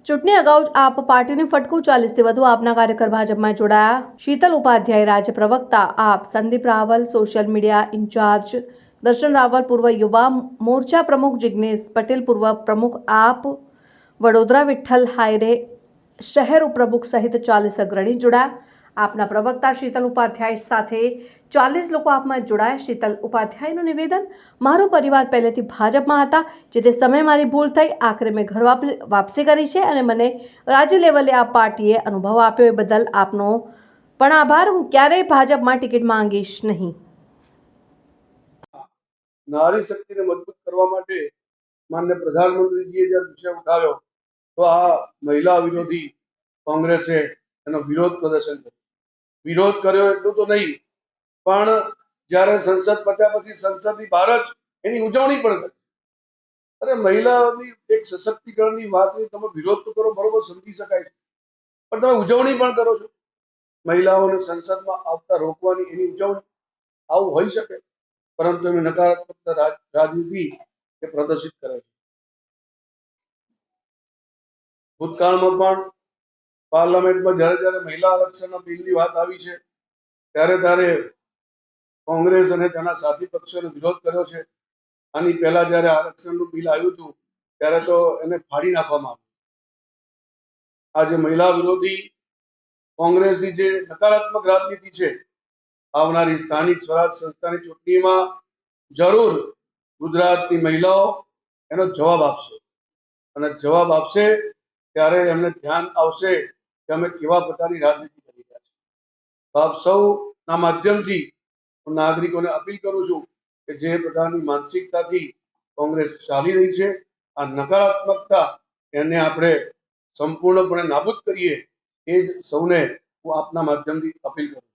ચૂંટણી અગાઉ જ આપ પાર્ટીને ફટકું 40થી વધુ આપના કાર્યકર ભાજપમાં જોડાયા। શીતલ ઉપાધ્યાય રાજ્ય પ્રવક્તા AAP, Sandeep Raval social media incharge, Darshan Raval પૂર્વ યુવા મોરચા પ્રમુખ, જિગ્નેશ પટેલ પૂર્વ પ્રમુખ આપ, વડોદરા વિઠ્ઠલ હાયરે શહેર ઉપપ્રમુખ સહિત 40 અગ્રણી જોડાયા। આપના પ્રવક્તા શીતલ ઉપાધ્યાય સાથે 40 લોકો આપમાં જોડાયા। શીતલ ઉપાધ્યાયનું નિવેદન, મારો પરિવાર પહેલેથી ભાજપમાં હતા, જે તે સમયે મારી ભૂલ થઈ, આખરે મેં ઘર વાપસી કરી છે અને મને રાજ્ય લેવલે આ પાર્ટીએ અનુભવ આપ્યો, એ બદલ આપનો પણ આભાર। હું ક્યારેય ભાજપમાં ટિકિટ માંગીશ નહીં। નારી શક્તિને મજબૂત કરવા માટે માનનીય પ્રધાનમંત્રીજીએ જ્યારે વિષય ઉઠાવ્યો તો આ મહિલા વિરોધી કોંગ્રેસે એનો વિરોધ પ્રદર્શન કર્યો। વિરોધ કર્યો એટલું તો નહીં, પણ જ્યારે સંસદ પત્યા પછી સંસદની બહાર જ એની ઉજવણી પણ કરી। અરે મહિલાઓની એક સશક્તિકરણની વાતની તમે વિરોધ તો કરો, બરોબર, સમજી શકાય છે, પણ તમે ઉજવણી પણ કરો છો। મહિલાઓને સંસદમાં આવતા રોકવાની એની ઉજવણી, આવું હોઈ શકે? પરંતુ એની નકારાત્મક રાજનીતિ એ પ્રદર્શિત કરે છે। ભૂતકાળમાં પણ પાર્લામેન્ટમાં જ્યારે જ્યારે મહિલા આરક્ષણના બિલની વાત આવી છે ત્યારે કોંગ્રેસ અને તેના સાથી પક્ષોનો વિરોધ કર્યો છે। આની પહેલા જ્યારે આરક્ષણનું બિલ આવ્યું હતું ત્યારે તો એને ફાડી નાખવામાં આવ્યું। આજે મહિલા વિરોધી કોંગ્રેસની જે નકારાત્મક રાજનીતિ છે, આવનારી સ્થાનિક સ્વરાજ સંસ્થાની ચૂંટણીમાં જરૂર ગુજરાતની મહિલાઓ એનો જવાબ આપશે, અને જવાબ આપશે ત્યારે એમને ધ્યાન આવશે કે અમે કેવા પ્રકારની રાજનીતિ કરી રહ્યા છીએ। તો આપ સૌના માધ્યમથી હું નાગરિકોને અપીલ કરું છું કે જે પ્રકારની માનસિકતાથી કોંગ્રેસ ચાલી રહી છે, આ નકારાત્મકતા, એને આપણે સંપૂર્ણપણે નાબૂદ કરીએ, એ જ સૌને હું આપના માધ્યમથી અપીલ કરું છું।